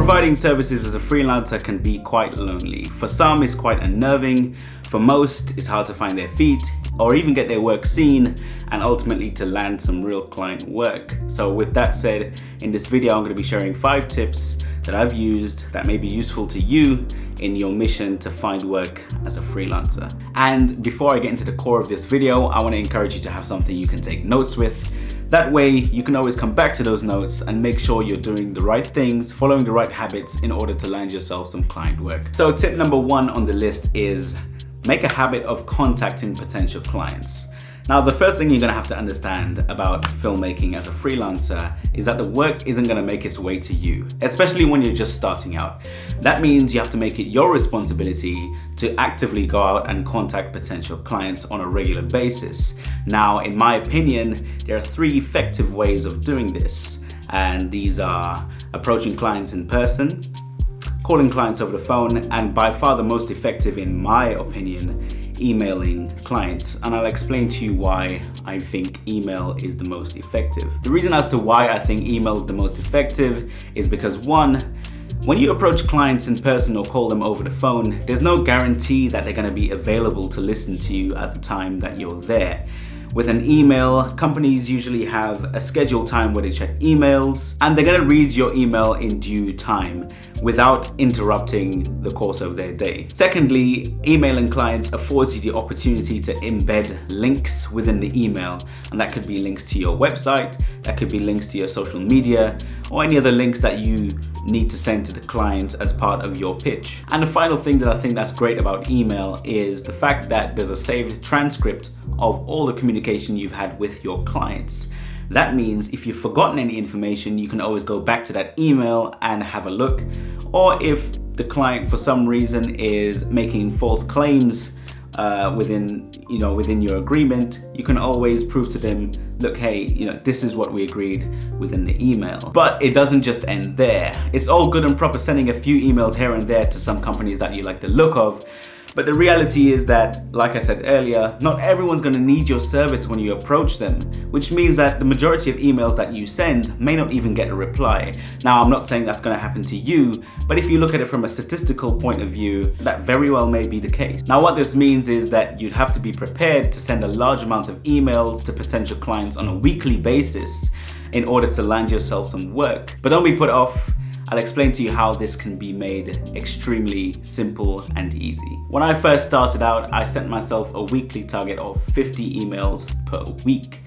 Providing services as a freelancer can be quite lonely. For some, it's quite unnerving. For most, it's hard to find their feet or even get their work seen and ultimately to land some real client work. So with that said, in this video, I'm going to be sharing 5 tips that I've used that may be useful to you in your mission to find work as a freelancer. And before I get into the core of this video, I want to encourage you to have something you can take notes with. That way you can always come back to those notes and make sure you're doing the right things, following the right habits in order to land yourself some client work. So tip number 1 on the list is make a habit of contacting potential clients. Now, the first thing you're gonna have to understand about filmmaking as a freelancer is that the work isn't gonna make its way to you, especially when you're just starting out. That means you have to make it your responsibility to actively go out and contact potential clients on a regular basis. Now, in my opinion, there are 3 effective ways of doing this, and these are approaching clients in person, calling clients over the phone, and by far the most effective, in my opinion, emailing clients. And I'll explain to you why I think email is the most effective. The reason as to why I think email is the most effective is because 1, when you approach clients in person or call them over the phone, there's no guarantee that they're going to be available to listen to you at the time that you're there. With an email, companies usually have a scheduled time where they check emails, and they're gonna read your email in due time without interrupting the course of their day. Secondly, emailing clients affords you the opportunity to embed links within the email, and that could be links to your website, that could be links to your social media, or any other links that you need to send to the client as part of your pitch. And the final thing that I think that's great about email is the fact that there's a saved transcript of all the communication you've had with your clients. That means if you've forgotten any information, you can always go back to that email and have a look. Or if the client for some reason is making false claims within your agreement, you can always prove to them, look, hey, this is what we agreed within the email. But it doesn't just end there. It's all good and proper sending a few emails here and there to some companies that you like the look of. But the reality is that, like I said earlier, not everyone's going to need your service when you approach them, which means that the majority of emails that you send may not even get a reply. Now, I'm not saying that's going to happen to you, but if you look at it from a statistical point of view, that very well may be the case. Now, what this means is that you'd have to be prepared to send a large amount of emails to potential clients on a weekly basis in order to land yourself some work. But don't be put off. I'll explain to you how this can be made extremely simple and easy. When I first started out, I set myself a weekly target of 50 emails per week.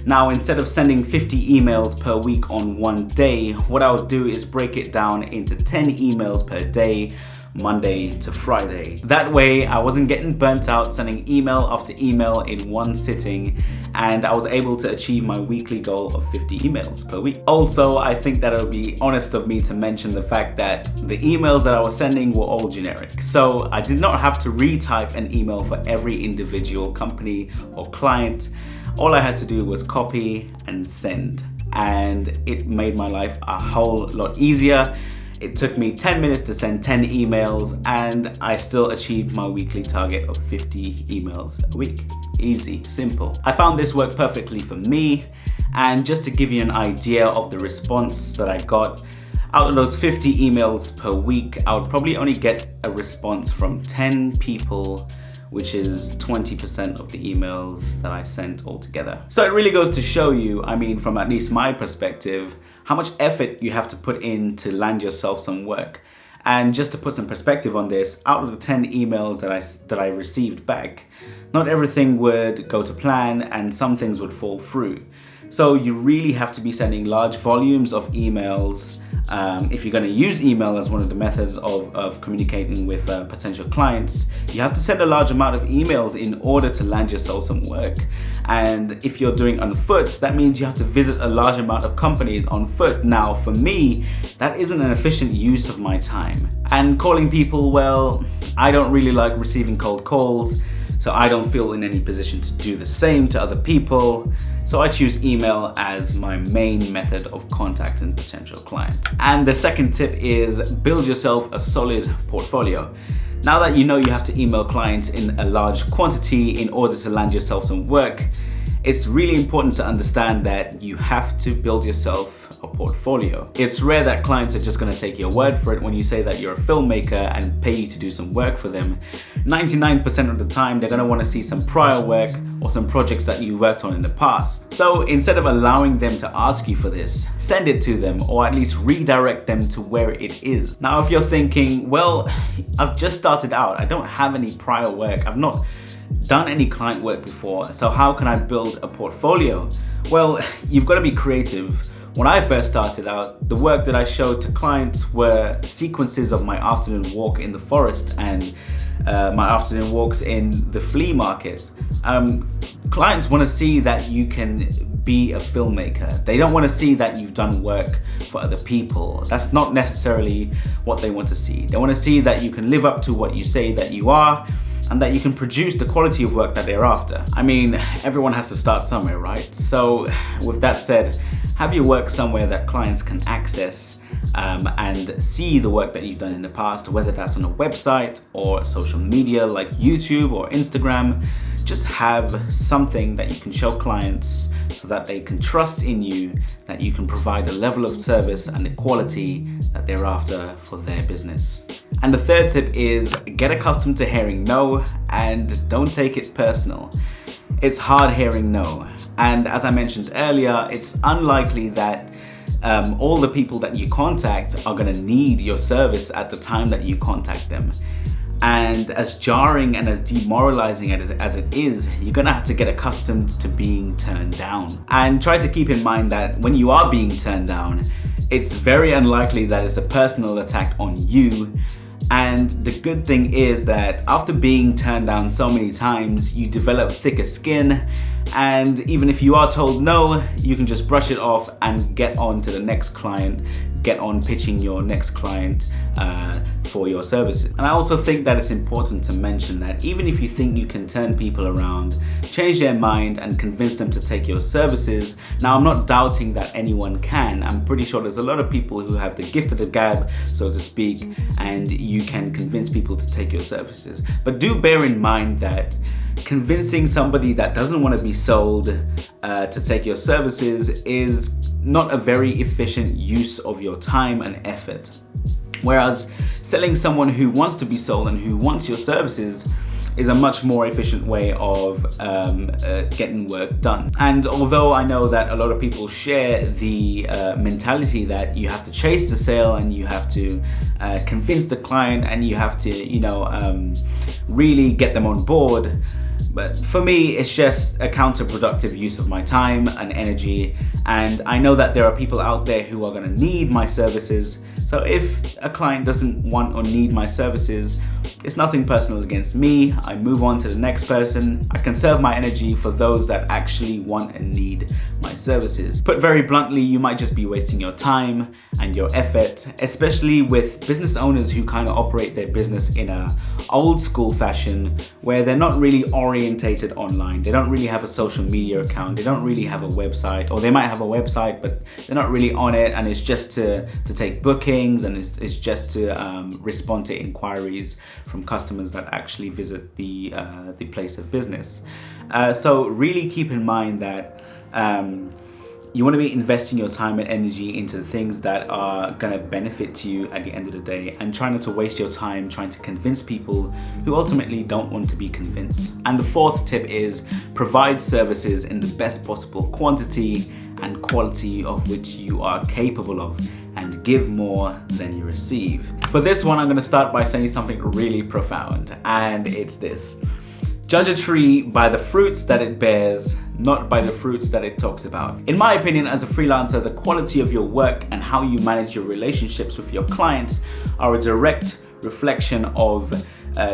Now, instead of sending 50 emails per week on one day, what I would do is break it down into 10 emails per day, Monday to Friday. That way, I wasn't getting burnt out sending email after email in one sitting, and I was able to achieve my weekly goal of 50 emails per week. Also, I think that it would be honest of me to mention the fact that the emails that I was sending were all generic. So I did not have to retype an email for every individual company or client. All I had to do was copy and send, and it made my life a whole lot easier. It took me 10 minutes to send 10 emails, and I still achieved my weekly target of 50 emails a week. Easy, simple. I found this worked perfectly for me, and just to give you an idea of the response that I got, out of those 50 emails per week, I would probably only get a response from 10 people, which is 20% of the emails that I sent altogether. So it really goes to show you, from at least my perspective, how much effort you have to put in to land yourself some work. And just to put some perspective on this, out of the 10 emails that I received back, not everything would go to plan and some things would fall through. So you really have to be sending large volumes of emails. If you're going to use email as one of the methods of communicating with potential clients, you have to send a large amount of emails in order to land yourself some work. And if you're doing on foot, that means you have to visit a large amount of companies on foot. Now, for me, that isn't an efficient use of my time. And calling people, well, I don't really like receiving cold calls, so I don't feel in any position to do the same to other people. So I choose email as my main method of contacting potential clients. And the second tip is build yourself a solid portfolio. Now that you know you have to email clients in a large quantity in order to land yourself some work, it's really important to understand that you have to build yourself a portfolio. It's rare that clients are just going to take your word for it when you say that you're a filmmaker and pay you to do some work for them. 99% of the time, they're going to want to see some prior work or some projects that you worked on in the past. So instead of allowing them to ask you for this, send it to them, or at least redirect them to where it is. Now, if you're thinking, well, I've just started out, I don't have any prior work, I've not done any client work before, so how can I build a portfolio? Well, you've got to be creative. When I first started out, the work that I showed to clients were sequences of my afternoon walk in the forest and my afternoon walks in the flea market. Clients want to see that you can be a filmmaker. They don't want to see that you've done work for other people. That's not necessarily what they want to see. They want to see that you can live up to what you say that you are, and that you can produce the quality of work that they're after. I mean, everyone has to start somewhere, right? So with that said, have your work somewhere that clients can access and see the work that you've done in the past, whether that's on a website or social media like YouTube or Instagram. Just have something that you can show clients so that they can trust in you, that you can provide a level of service and the quality that they're after for their business. And the third tip is get accustomed to hearing no and don't take it personal. It's hard hearing no. And as I mentioned earlier, it's unlikely that all the people that you contact are going to need your service at the time that you contact them. And as jarring and as demoralizing as it is, you're gonna have to get accustomed to being turned down. And try to keep in mind that when you are being turned down, it's very unlikely that it's a personal attack on you. And the good thing is that after being turned down so many times, you develop thicker skin. And even if you are told no, you can just brush it off and get on to the next client, get on pitching your next client for your services. And I also think that it's important to mention that even if you think you can turn people around, change their mind and convince them to take your services, now I'm not doubting that anyone can. I'm pretty sure there's a lot of people who have the gift of the gab, so to speak, and you can convince people to take your services. But do bear in mind that convincing somebody that doesn't want to be sold to take your services is not a very efficient use of your time and effort. Whereas selling someone who wants to be sold and who wants your services is a much more efficient way of getting work done. And although I know that a lot of people share the mentality that you have to chase the sale and you have to convince the client and you have to, really get them on board, but for me, it's just a counterproductive use of my time and energy. And I know that there are people out there who are gonna need my services. So if a client doesn't want or need my services, it's nothing personal against me. I move on to the next person. I conserve my energy for those that actually want and need my services. Put very bluntly, you might just be wasting your time and your effort, especially with business owners who kind of operate their business in a old school fashion where they're not really orientated online. They don't really have a social media account. They don't really have a website, or they might have a website, but they're not really on it, and it's just to take bookings, and it's just to respond to inquiries from customers that actually visit the place of business. So really keep in mind that you want to be investing your time and energy into the things that are going to benefit to you at the end of the day, and try not to waste your time trying to convince people who ultimately don't want to be convinced. And the fourth tip is provide services in the best possible quantity and quality of which you are capable of, and give more than you receive. For this one, I'm going to start by saying something really profound, and it's this: judge a tree by the fruits that it bears, not by the fruits that it talks about. In my opinion, as a freelancer, the quality of your work and how you manage your relationships with your clients are a direct reflection of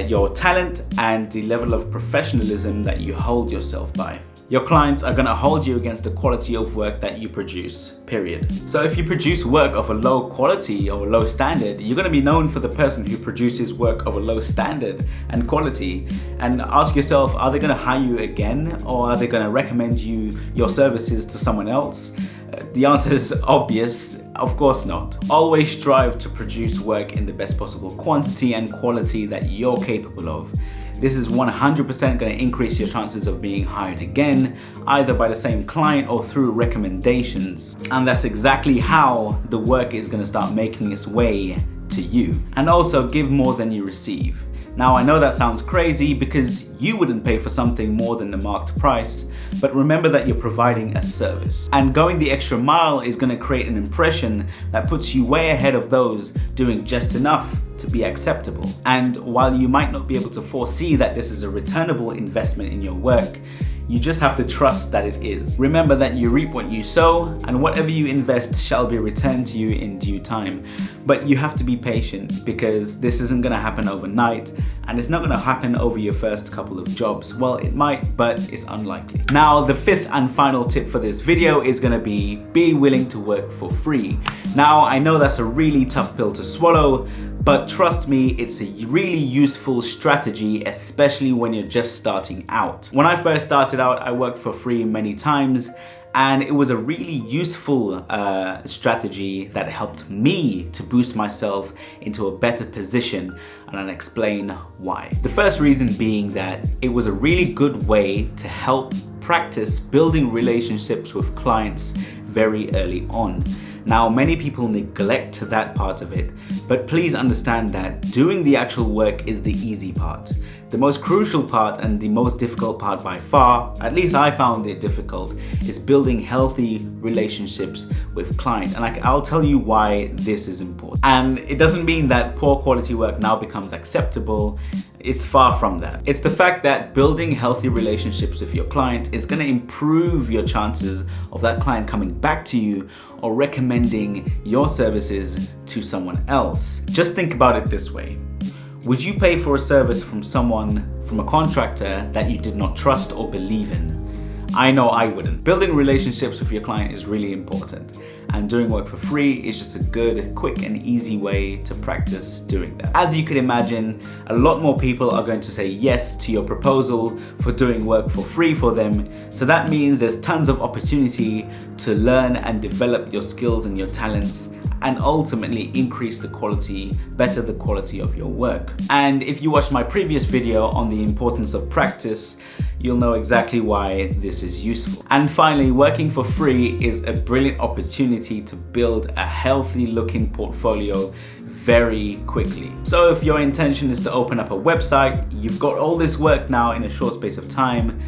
your talent and the level of professionalism that you hold yourself by. Your clients are going to hold you against the quality of work that you produce, period. So if you produce work of a low quality or a low standard, you're going to be known for the person who produces work of a low standard and quality. And ask yourself, are they going to hire you again, or are they going to recommend your services to someone else? The answer is obvious, of course not. Always strive to produce work in the best possible quantity and quality that you're capable of. This is 100% going to increase your chances of being hired again, either by the same client or through recommendations. And that's exactly how the work is going to start making its way to you. And also give more than you receive. Now I know that sounds crazy because you wouldn't pay for something more than the marked price, but remember that you're providing a service. And going the extra mile is going to create an impression that puts you way ahead of those doing just enough to be acceptable. And while you might not be able to foresee that this is a returnable investment in your work, you just have to trust that it is. Remember that you reap what you sow, and whatever you invest shall be returned to you in due time. But you have to be patient because this isn't going to happen overnight, and it's not going to happen over your first couple of jobs. Well, it might, but it's unlikely. Now, the fifth and final tip for this video is going to be willing to work for free. Now, I know that's a really tough pill to swallow, but trust me, it's a really useful strategy, especially when you're just starting out. When I first started out, I worked for free many times, and it was a really useful strategy that helped me to boost myself into a better position, and I'll explain why. The first reason being that it was a really good way to help practice building relationships with clients very early on. Now, many people neglect that part of it, but please understand that doing the actual work is the easy part. The most crucial part and the most difficult part by far, at least I found it difficult, is building healthy relationships with clients. And I'll tell you why this is important. And it doesn't mean that poor quality work now becomes acceptable. It's far from that. It's the fact that building healthy relationships with your client is going to improve your chances of that client coming back to you or recommending your services to someone else. Just think about it this way. Would you pay for a service from a contractor that you did not trust or believe in? I know I wouldn't. Building relationships with your client is really important, and doing work for free is just a good, quick and easy way to practice doing that. As you can imagine, a lot more people are going to say yes to your proposal for doing work for free for them, so that means there's tons of opportunity to learn and develop your skills and your talents, and ultimately better the quality of your work. And if you watched my previous video on the importance of practice, you'll know exactly why this is useful. And finally, working for free is a brilliant opportunity to build a healthy looking portfolio very quickly. So if your intention is to open up a website, you've got all this work now in a short space of time,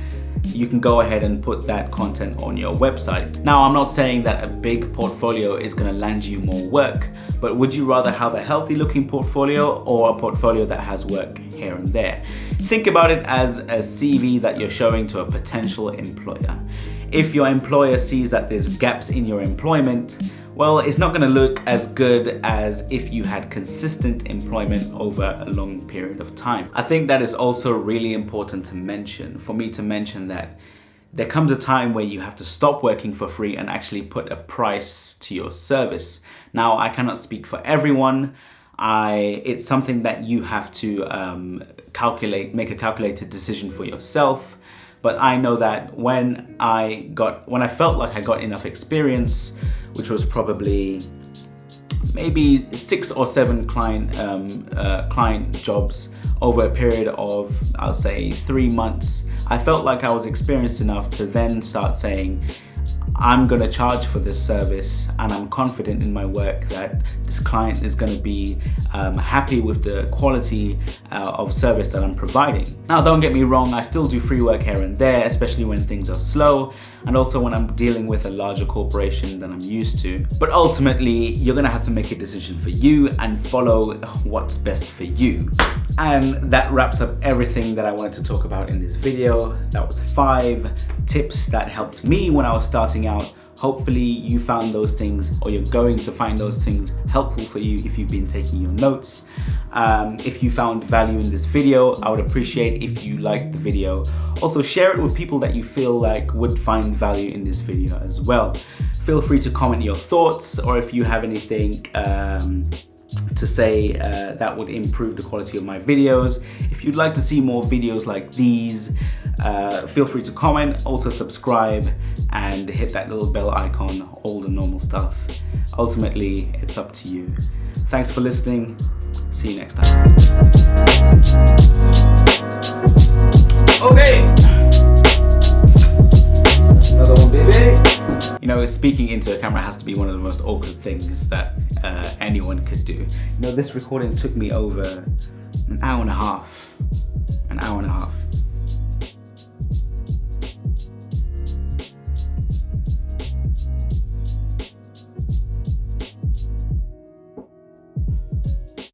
you can go ahead and put that content on your website. Now, I'm not saying that a big portfolio is going to land you more work, but would you rather have a healthy looking portfolio or a portfolio that has work here and there? Think about it as a CV that you're showing to a potential employer. If your employer sees that there's gaps in your employment, well, it's not going to look as good as if you had consistent employment over a long period of time. I think that is also really important to mention, for me to mention that there comes a time where you have to stop working for free and actually put a price to your service. Now, I cannot speak for everyone. It's something that you have to make a calculated decision for yourself. But I know that when I felt like I got enough experience, which was probably maybe 6 or 7 client jobs over a period of, I'll say, 3 months, I felt like I was experienced enough to then start saying, I'm going to charge for this service, and I'm confident in my work that this client is going to be happy with the quality of service that I'm providing. Now, don't get me wrong, I still do free work here and there, especially when things are slow, and also when I'm dealing with a larger corporation than I'm used to. But ultimately, you're going to have to make a decision for you and follow what's best for you. And that wraps up everything that I wanted to talk about in this video. That was 5 tips that helped me when I was starting out. Hopefully you found those things, or you're going to find those things helpful for you if you've been taking your notes. If you found value in this video, I would appreciate if you liked the video. Also, share it with people that you feel like would find value in this video as well. Feel free to comment your thoughts, or if you have anything to say that would improve the quality of my videos. If you'd like to see more videos like these, feel free to comment, also subscribe and hit that little bell icon, all the normal stuff. Ultimately, it's up to you. Thanks for listening. See you next time. Okay. Another one, baby. You know, speaking into a camera has to be one of the most awkward things that anyone could do. You know, this recording took me over an hour and a half.